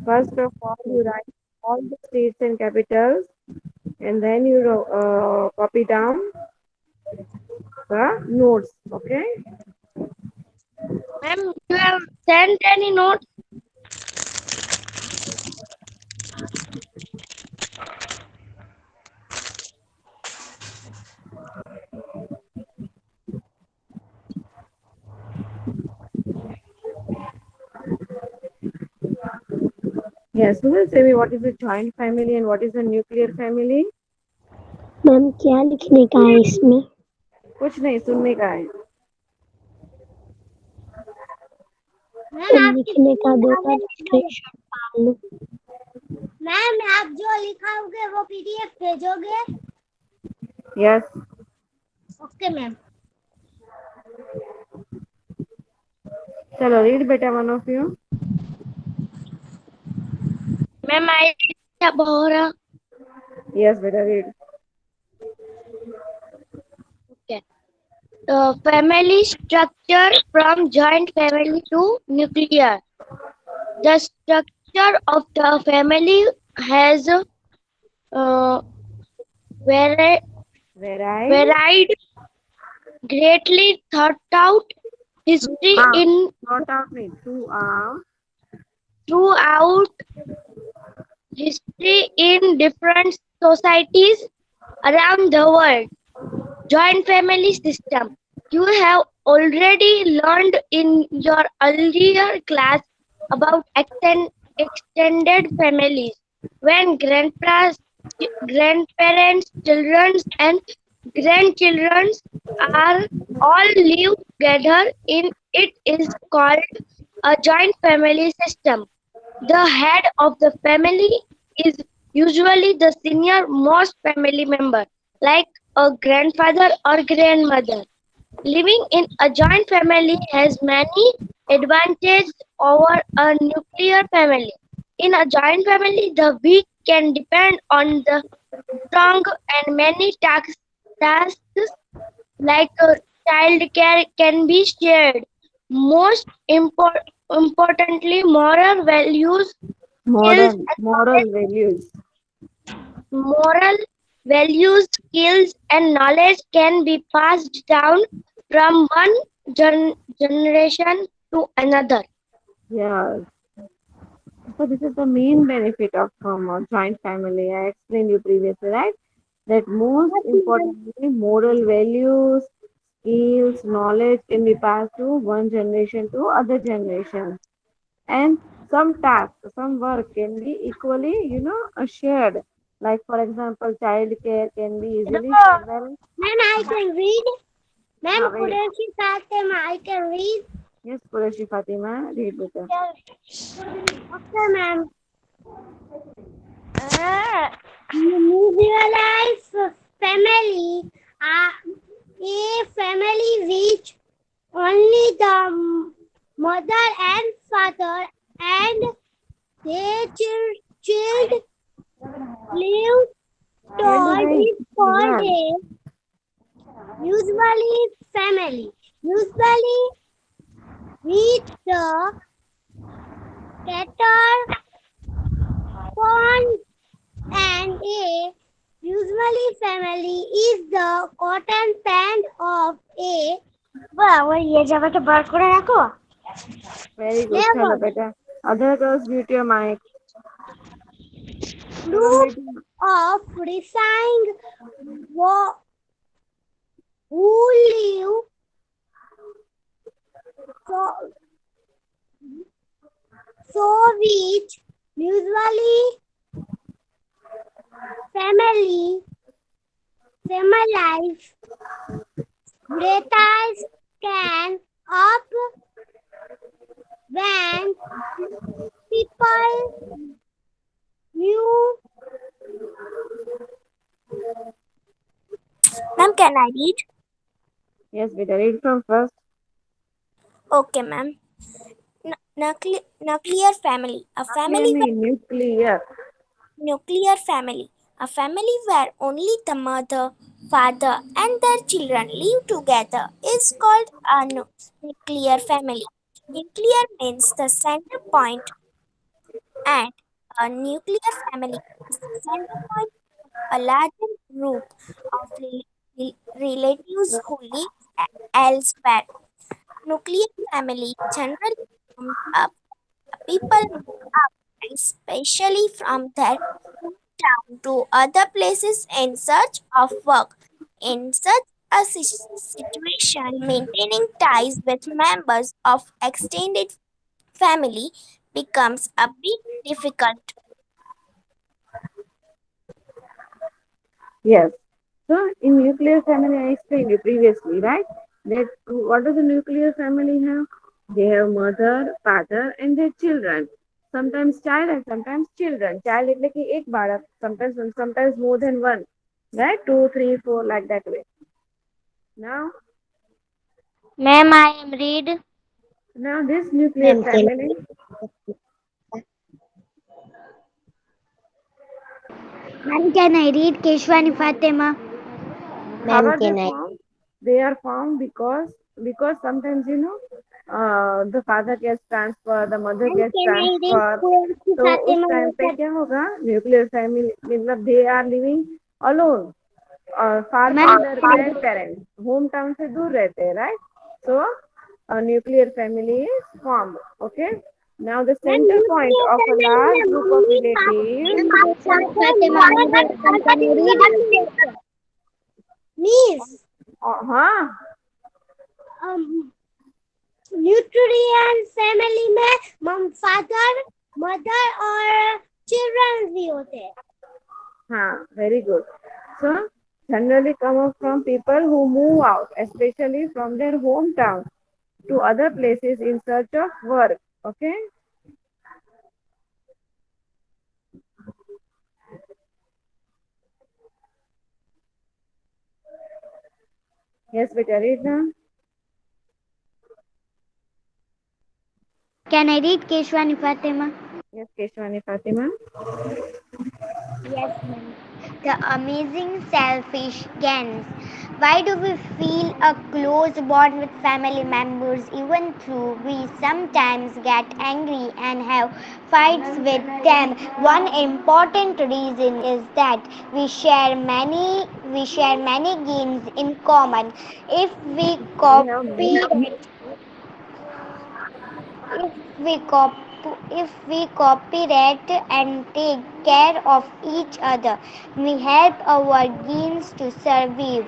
First of all, you write all the states and capitals, and then you copy down the notes. Okay. Ma'am, you have sent any notes? Yes. Who will say me what is a joint family and what is a nuclear family? Ma'am क्या लिखने का है इसमें? कुछ नहीं सुनने का है. मैम आपकी लिखने का दो बार स्क्रीनशॉट मार लो. मैम आप जो लिखाओगे वो पीडीएफ भेजोगे? Yes. Okay ma'am. चलो read बेटा one of you. Ma'am I Bahora. Yes बेटा read. Okay. Family structure from joint family to nuclear. The structure of the family has vari- Varied. varied greatly throughout history in Not out me. throughout history in different societies around the world. Joint family system. You have already learned in your earlier class about extended families. When grandparents, children, and grandchildren are all live together in it is called a joint family system. The head of the family is usually the senior most family member, like a grandfather or grandmother. Living in a joint family has many advantages over a nuclear family. In a joint family, the weak can depend on the strong, and many tasks like child care can be shared. Most importantly, moral values, skills, Moral values. moral values, skills, and knowledge can be passed down from one generation to another. Yes. So this is the main benefit of a joint family. I explained you previously, right? That most importantly, moral values, skills, knowledge can be passed to one generation to other generation. And some tasks, some work can be equally, shared. Like for example, child care can be easily shared. Well, Ma'am, I can read. Ma'am, wait. Qureshi Fatima, I can read. Yes, Qureshi Fatima, read better. Okay, ma'am. Visualize family. A family which only the mother and father and their child live told is called a usually family. Usually with the cattle, corn, and a usually family is the cotton pant of a Very good. Chalo beta. Other girls, mute your mic. Chalo, group mute. of resigned who live so, which usually family life data can up when people new. Ma'am, can I read? Yes, beta. Read from first. Okay, ma'am. Nuclear family. A family Nuclear. nuclear family. A family where only the mother, father, and their children live together is called a nuclear family. Nuclear means the center point And a nuclear family is the center point of a larger group of relatives who live elsewhere. Nuclear family generally formed up people move up, especially from their hometown to other places in search of work. In such a situation, maintaining ties with members of extended family becomes a bit difficult. Yes. So in nuclear family, I explained you previously, right? That what does a nuclear family have? They have mother, father, and their children. Sometimes child and sometimes children. Child એટલે કે એક બાળક. Sometimes more than one, right? Two, three, four, like that way. Now, Ma'am, I am read. now this nuclear Ma'am, can family. Ma'am, can I read Keshwani Fatima? How Ma'am, are they can I? formed? They are formed because sometimes the father gets transfer, the mother Ma'am, gets can I read transfer. Keshwani तो उस Fatima? Time पे क्या होगा nuclear family मतलब they are living alone और far Ma'am, from their grand parents home town से दूर रहते हैं right so nuclear family is form okay now the ma'am, centre point nuclear of a family large में group of mummy, relative ma'am, Keshwani Fatima, ma'am, can I read? Please. हाँ Um, nutrient family में मम father mother और children भी होते हैं हाँ very good so generally come up from people who move out especially from their hometown to other places in search of work okay yes beta read now Can I read Keshwani Fatima? yes Keshwani Fatima Yes, ma'am. The amazing selfish gains. Why do we feel a close bond with family members even though we sometimes get angry and have fights with them? One important reason is that we share many gains in common. If we we have many copy if we cop- if we cooperate and take care of each other, we help our genes to survive.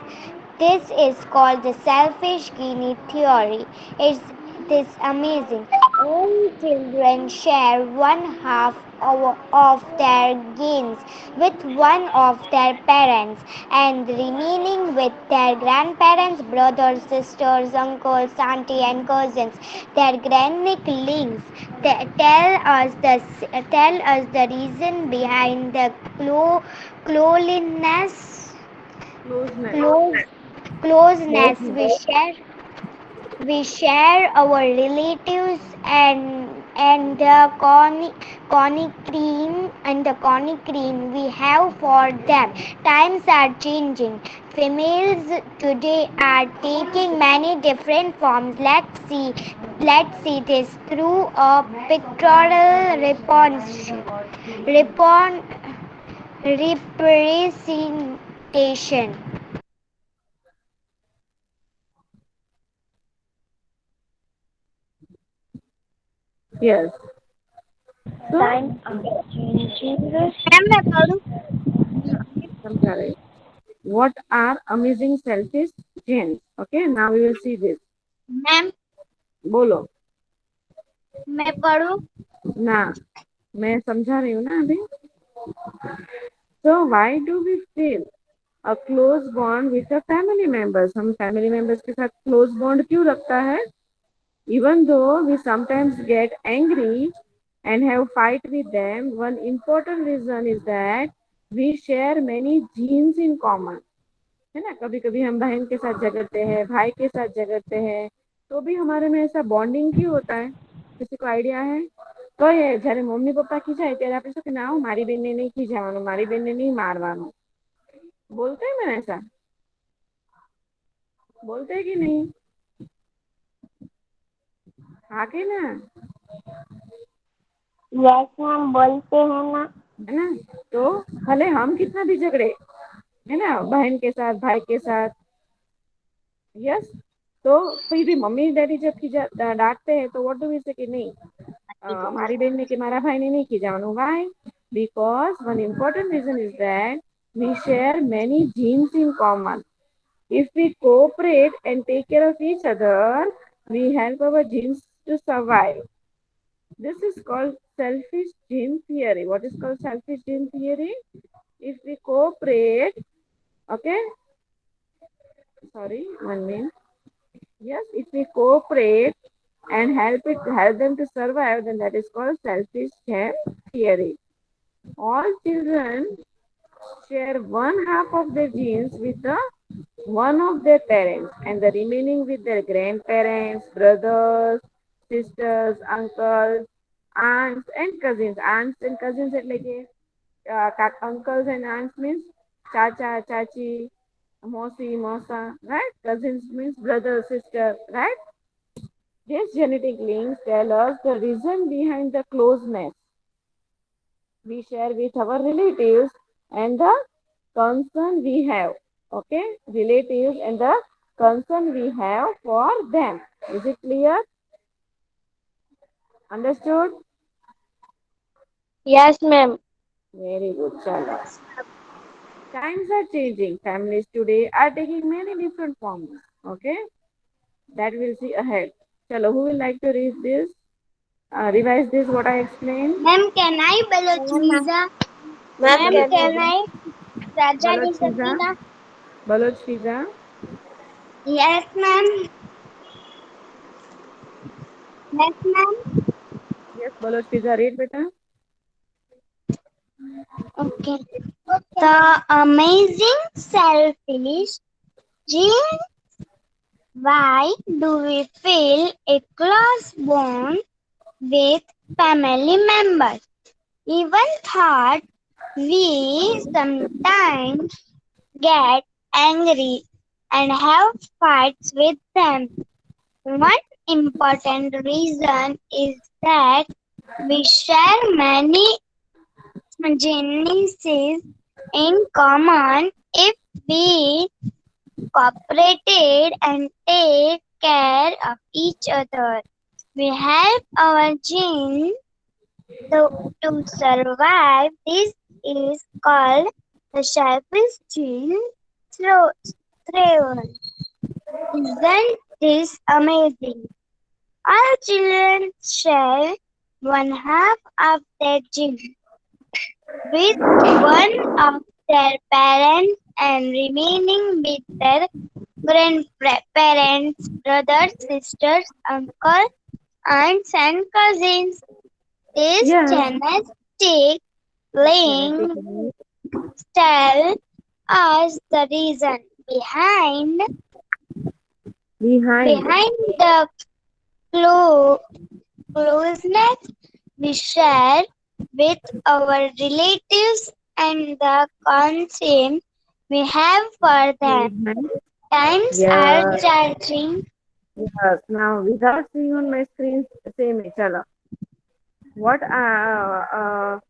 This is called the selfish gene theory. It's this amazing. All children share one half of their genes with one of their parents and the remaining with their grandparents, brothers, sisters, uncles, auntie and cousins. Their genetic links tell us the reason behind the closeness closeness close, closeness closeness we share our relatives and the cream we have for them. Times are changing. Females today are taking many different forms. Let's see this through a pictorial repon, representation. yes so Times are changing. Ma'am मैं पढ़ूं समझा रही what are amazing selfish genes okay now we will see this ma'am बोलो मैं पढ़ूं ना मैं समझा रही हूँ ना अभी so why do we feel a close bond with the family members हम family members के साथ close bond क्यों रखता है even though we sometimes get angry and have fight with them one important reason is that we share many genes in common है ना कभी कभी हम बहन के साथ झगड़ते हैं भाई के साथ झगड़ते हैं तो भी हमारे में ऐसा बॉन्डिंग क्यों होता है किसी को आइडिया है તો એ જયારે મમ્મી પપ્પા ખીજાય ત્યારે આપણે શું કે ના મારી બેનને નહીં ખીજાવાનું મારી બેનને નહીં મારવાનું बोलते हैं ना ऐसा बोलते हैं कि नहीं हाँ कि ना यस मैम बोलते हैं ना। है ना। तो भले हम कितना भी झगड़े, है ना, बहन के साथ, भाई के साथ, यस, तो फिर भी मम्मी डैडी जब डांटते हैं तो व्हाट डू वी से कि नहीं, हमारी बहन ने कि हमारा भाई ने नहीं खिजावनु, why, because one important reason is that we share many genes in common. If we cooperate and take care of each other, we help our genes to survive. This is called selfish gene theory. What is called selfish gene theory? If we cooperate, okay, sorry, one minute. Yes, if we cooperate and help them to survive, then that is called selfish gene theory. All children share one half of their genes with the one of their parents and the remaining with their grandparents, brothers, sisters, uncles, aunts and cousins. Aunts and cousins એટલે કે uncles and aunts means chacha, chachi, mosi, mosa, right? Cousins means brother, sister, right? These genetic links tell us the reason behind the closeness we share with our relatives and the concern we have. Okay, relatives and the concern we have for them. Is it clear? Understood? Yes, ma'am. Very good. Chalo. Times are changing. Families today are taking many different forms. Okay, that we'll see ahead. Chalo, who will like to read this? Revise this what I explained. Ma'am can I बलोचवीजा? Ma'am, ma'am can can I? I Rajani Baloch Fiza. Sakina? Baloch Fiza. Yes ma'am. Yes ma'am. Yes, Baloch Fiza. Read beta. Okay. The amazing selfish gene. Why do we feel a close bond with family members? Even thought we sometimes get angry and have fights with them. One important reason is that we share many genesis in common. If we cooperated and take care of each other, we help our genes to survive. This is called the selfish gene thrival. Isn't this amazing? All children share one half of their gene with one of their parents and remaining with their grandparents, brothers, sisters, uncles, aunts, and cousins. This Yes. genetic link Genetic tell us the reason behind. behind the clo- closeness we share with our relatives and the concern we have for them. Behind. Times are Yes. changing. Yes. Now, without seeing on my screen, say me, chala. What are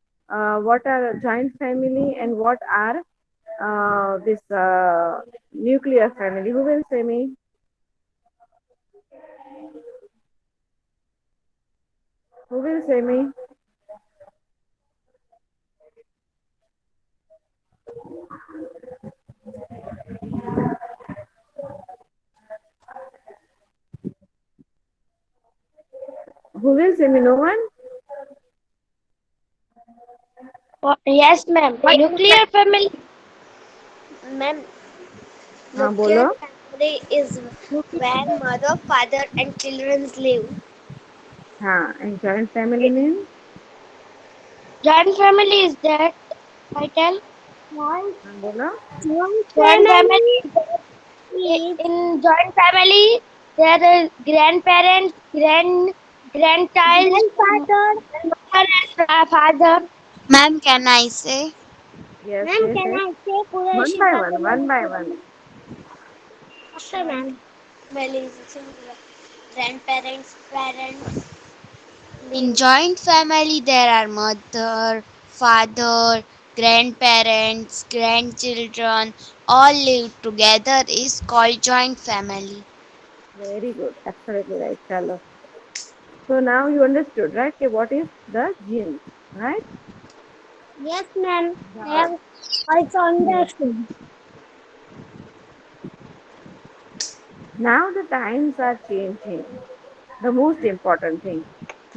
joint family and what are this nuclear family? Who will say me? Who will say me? Who will say me? No one? Yes, ma'am. Nuclear family. Ma'am, हाँ nuclear बोलो. family is where mother, father, and children live. हाँ, and joint family means? Joint family is that title. हाँ बोलो. Joint Joint family family is that is in joint family there are grandparents, grandchild, grandfather. mother and father. Ma'am, can I say? Yes, Ma'am, yes, can yes. I say One Quraishi by one, family? one by one. Okay, ma'am. Well, is grandparents, parents, In joint family, there are mother, father, grandparents, grandchildren, all live together is called joint family. Very good. Absolutely right. Chalo. So now you understood, right? Okay, what is the gene, right? Yes, ma'am. I Yeah. have also Yes. understood. Now the times are changing. The most important thing.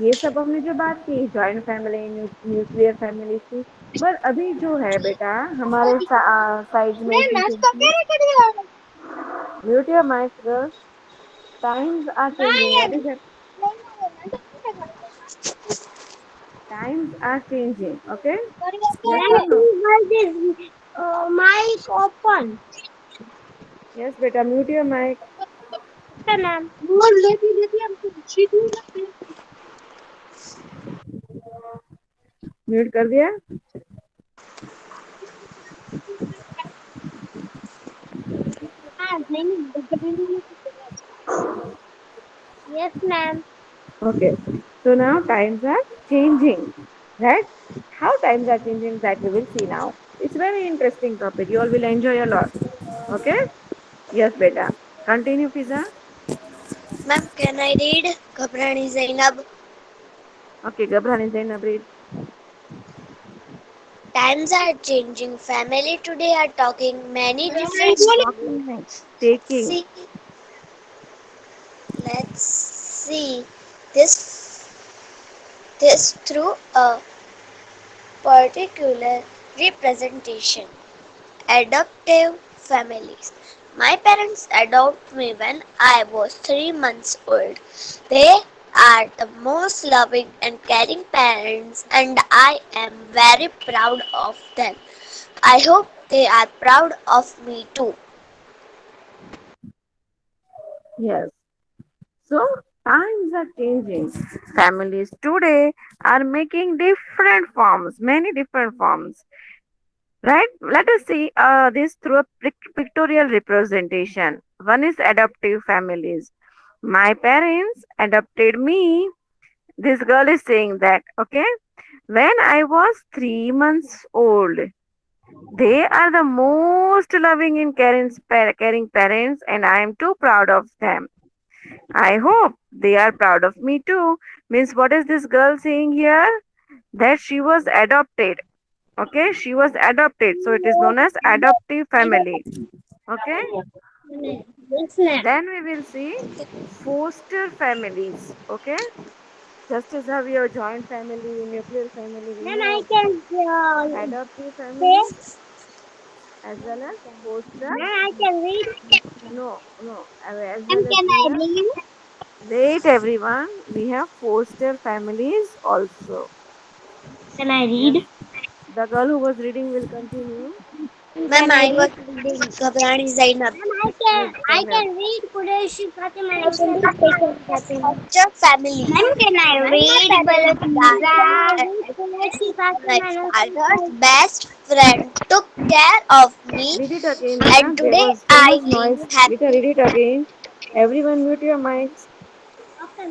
ये सब हमने जो बात की joint family nuclear family की, पर अभी जो है बेटा हमारे साइड में मैं नाश्ता टीचर करे कर दिया। Mute your mic girl. Times are हाँ changing. यार। What is it? Times are changing. Okay. Yes Ma'am, or no? please hold this mic open. Yes, beta. Mute your mic. Okay, ma'am. वो लेती लेती हमको सीधी लगती है। म्यूट कर दिया. हाँ, नहीं। Yes, ma'am. Okay. So now times are changing, right? How times are changing that we will see now. It's very interesting topic. You all will enjoy a lot. Okay? Yes, beta. Continue, Fiza. Ma'am, can I read Ghabrani Zainab? Okay, Gabrani Zainab read. Times are changing. Family today are talking many different Talking languages. nahi, taking. See, let's see this through a particular representation. Adoptive families. My parents adopted me when I was 3 months old. They are the most loving and caring parents, and I am very proud of them. I hope they are proud of me too. Yes. So times are changing. Families today are making different forms, many different forms. Right? Let us see this through a pictorial representation. One is adoptive families. My parents adopted me. This girl is saying that, okay? When I was 3 months old, they are the most loving and caring parents, and I am too proud of them. I hope they are proud of me too. Means, what is this girl saying here? That she was adopted. Okay, she was adopted. So, it is known as adoptive family. Okay, Yes, ma'am. then we will see foster families. Okay, just as how we have joint family, nuclear family, we Ma'am, I have can adoptive family say. as well as foster. Ma'am, I can read. No, no, as Ma'am, well as can we I have. read? Wait, everyone, we have foster families also. Can I Yes, read? the girl who was reading will continue. Ma'am, Can I I was read? reading Ghabrani Zainab. Ma'am, Yes, I Zainab. can read Qureshi Fatima. I can read Foster families. Ma'am, can I When my read parents Balatiza? died at Qureshi 18, my Fatima. father's best friend took care of me, Read it again, beta. and There today was too I much live noise. Beta, happy. read it again. Everyone mute your mics. Okay.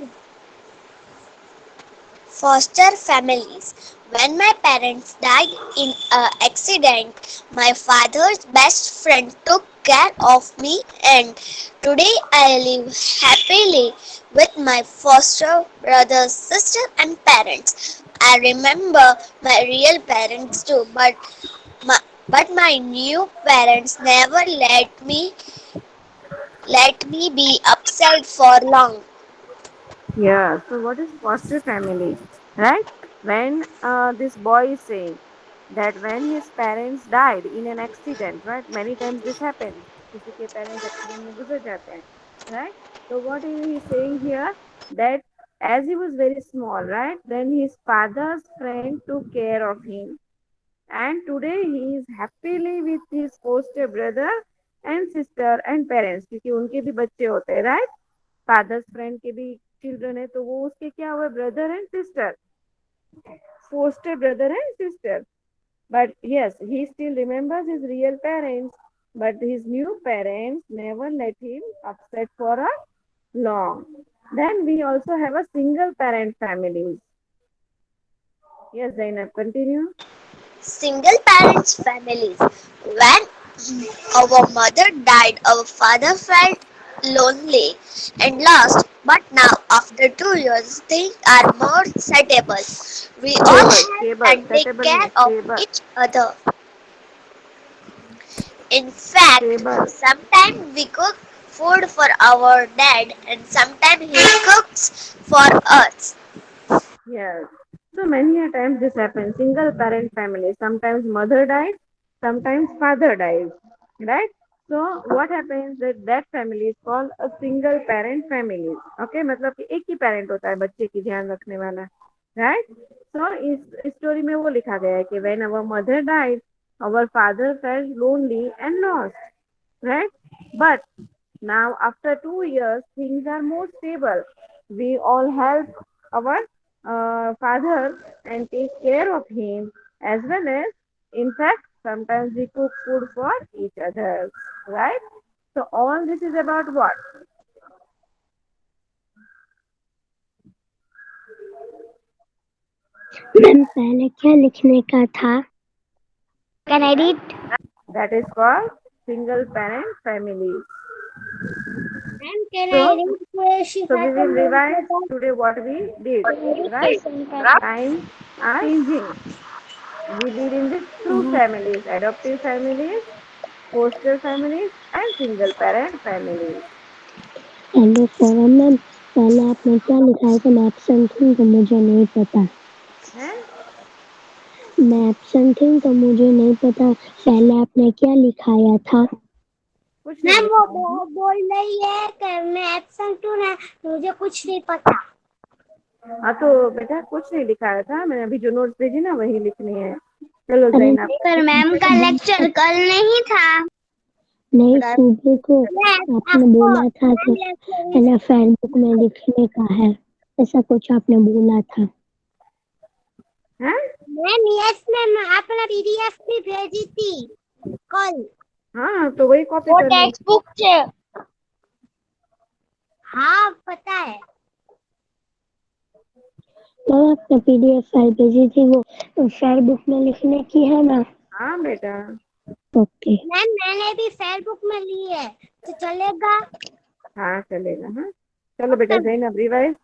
Foster families. When my parents died in an accident, my father's best friend took care of me, and today I live happily with my foster brothers, sister, and parents. I remember my real parents too, my, but my new parents never let me be upset for long. Yeah, so what is foster family? Right? When this boy is saying that when his parents died in an accident, right? Many times this happens. किसी के parents accident में गुजर जाते हैं, right? So what he is saying here that as he was very small, right? Then his father's friend took care of him, and today he is happily with his foster brother and sister and parents क्योंकि उनके भी बच्चे होते हैं, right? Fathers friend के भी children है तो वो उसके क्या हुए brother and sister foster brother and sister but yes he still remembers his real parents but his new parents never let him upset for a long. Then we also have a single parent families. Yes, Zainab, continue. Single parents families. When our mother died, our father felt lonely and lost. But now, after 2 years, things are more settled. We all Stable, help stable. and take Setable care means of stable. each other. In fact, Stable. sometimes we cook food for our dad and sometimes he cooks for us. Yes. So many a times this happens. Single parent family. Sometimes mother dies, sometimes father dies. Right? So what happens that that family is called a single parent family. Okay, मतलब कि एक ही parent होता है बच्चे की ध्यान रखने वाला. Right? So इस story में वो लिखा गया है कि when our mother died, our father felt lonely and lost. Right? But now, after 2 years, things are more stable. We all help our father and take care of him as well as, in fact, sometimes we cook food for each other, right? So, all this is about what? Ma'am पहले क्या लिखने का था? Can I read? That is called single parent families. Ma'am, can I So, read question so we will revise pattern? today what we did, Can I read right? question pattern? Times are changing. We did in the two families, adoptive families, foster families, and single parent families. Hello forum ma'am, पहले आपने क्या लिखा है कि मैं absent हूँ तो मुझे नहीं पता। हैं? मैं एब्सेंट हूँ तो मुझे नहीं पता। पहले आपने क्या लिखाया था? कुछ नहीं मैम लिखा है। वो बोल रही है कि मैं एब्सेंट हूँ ना, मुझे कुछ नहीं पता। हाँ तो बेटा कुछ नहीं लिखाया था, मैंने अभी जो नोट्स भेजी ना वही लिखनी है। चलो अरे जैन आप पर मैम का लेक्चर कल नहीं था। नहीं, बेटा सुबह को आपने बोला था कि है ना फेसबुक में लिखने का है, ऐसा कुछ आपने बोला था। हैं? मैम यस मैम, आपने पीडीएफ भी भेजी थी कल। हाँ तो वही कॉपी वो कर लो। टेक्स्ट बुक से। हाँ पता है। तो आपने पीडीएफ फाइल भेजी थी, वो फेसबुक में लिखने की है ना? हाँ बेटा। ओके मैम, मैंने भी फेसबुक में ली है तो चलेगा? हाँ चलेगा। हाँ चलो बेटा जैन अब revise.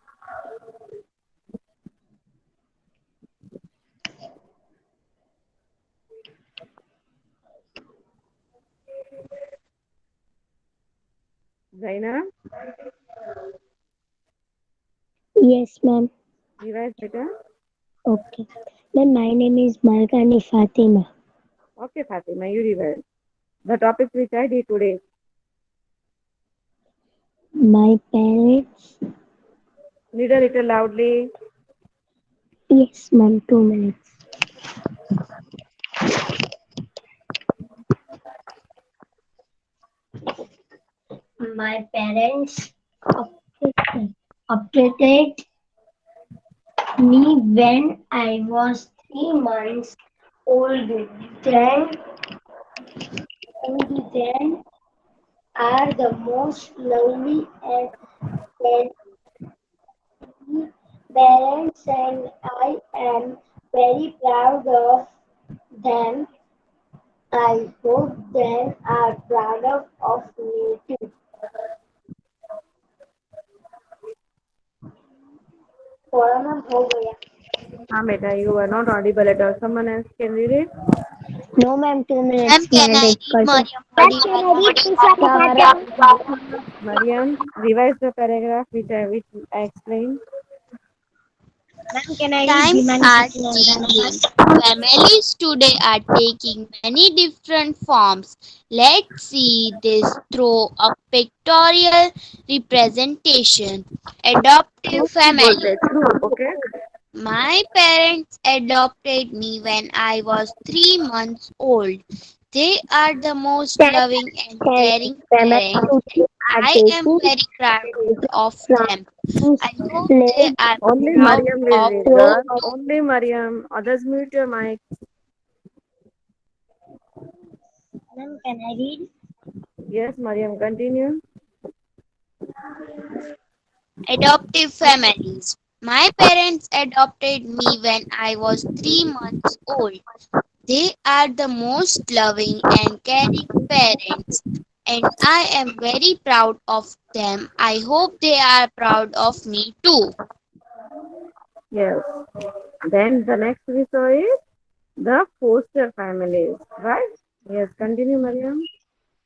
Zainab yes ma'am. Revise बेटा। Okay. Then my name is Margani Fatima. Okay Fatima, you revise. The topic which I did today. My parents. Read a little loudly. Yes, ma'am. 2 minutes. My parents updated me when I was 3 months old. Then and then are the most lovely and friendly parents, and I am very proud of them. I hope they are proud of me too. थोड़ा हो गया. हाँ बेटा you are not audible at all. Someone else can read it. No ma'am, 2 minutes Ma'am, can मैं I read read करती हूँ. Mariam Ma'am, Badi? can I read Tushar? Mariam, revise the paragraph which I explained. Ma'am, can I read Times Bhimani are Satyanarayana? changing. Families today are taking many different forms. Let's see this through a pictorial representation. Adoptive बोलते family. हैं true, okay? My parents adopted me when I was 3 months old. They are the most loving and caring parents, and I am very proud of them. I hope they are Only proud Mariam will of read, me girl. too. Only Mariam. Others mute your mic. Ma'am, can I read? Yes, Mariam, continue. Adoptive families. My parents adopted me when I was 3 months old. They are the most loving and caring parents, and I am very proud of them. I hope they are proud of me too. Yes. Then the next we saw is the foster families, right? Yes, continue, Mariam.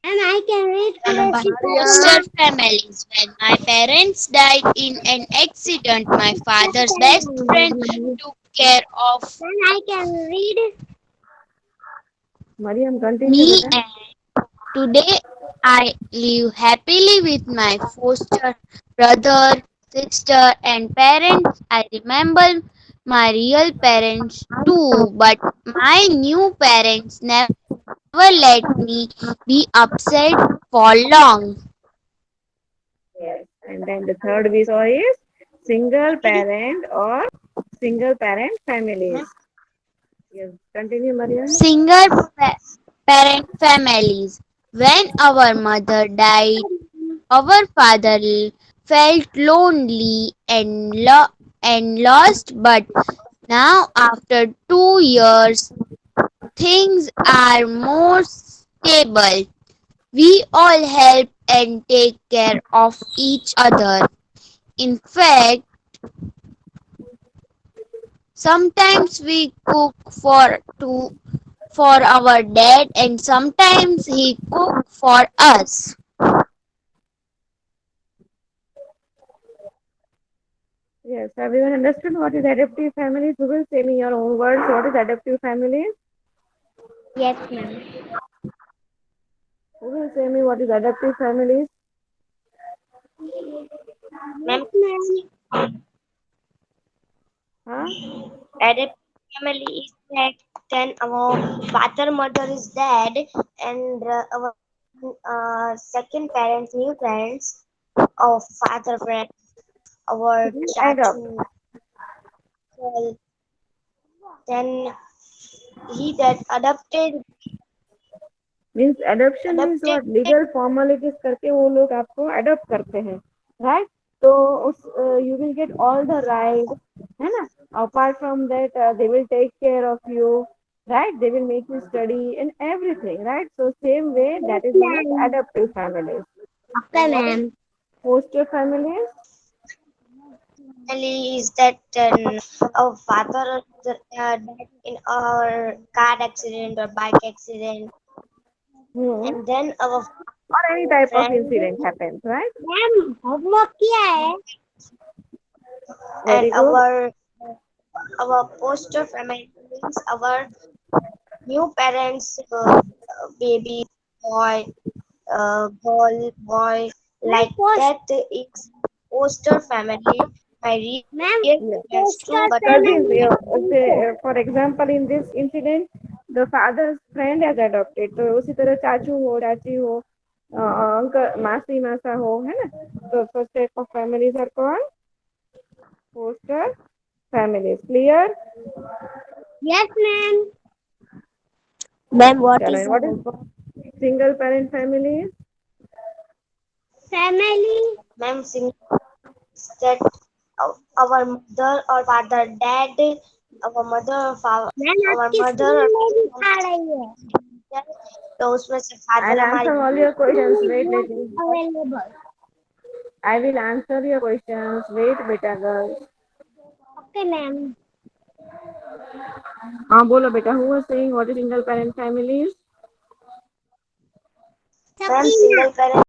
And I can read Foster Mariam. families. When my parents died in an accident, my father's best friend took care of Then I can read. Mariam, continue, me, beta. and today I live happily with my foster brother, sister, and parents. I remember my real parents too, but my new parents never let me be upset for long. Yes. And then the third we saw is single parent or single parent families. Yes, continue, Mariam. Single parent families. When our mother died, our father felt lonely and lost, but now, after 2 years, things are more stable. We all help and take care of each other. In fact, sometimes we cook for our dad, and sometimes he cook for us. Yes, everyone understood what is adaptive families? Who will say me your own words? What is adaptive families? Yes, ma'am. Who will say me what is adaptive families? Yes, ma'am. Huh? Adopted family is that then our father mother is dead and our second parents new parents our father friend our It is adopt. chachu well, then he that means adoption means adopted what legal formalities करके वो लोग आपको adopt करते हैं right तो उस you will get all the right है ना apart from that they will take care of you right they will make you study and everything right so same way that is known as ma'am. adoptive families Okay, and what is ma'am. foster families Family is that our father died in our car accident or bike accident, hmm. and then our or any type of friend incident happens right ma'am homework किया है and very good our poster family means our new parents baby boy girl boy like that is poster family my real yeah parents too but cousins say, for example in this incident the father's friend has adopted तो उसी तरह चाचू हो चाची हो uncle मासी मासा हो है ना तो first type of families are called foster families clear yes ma'am ma'am what चलो is and what is single parent families family ma'am that our mother or father dad our mother or ma'am our आपकी mother screen or में भी आ रही है तो उसमें से father I'll हमारी answer all your questions wait let me available I will answer your questions wait beta girl okay ma'am हाँ बोलो बेटा who was saying what is single parent families ma'am Sakina single parent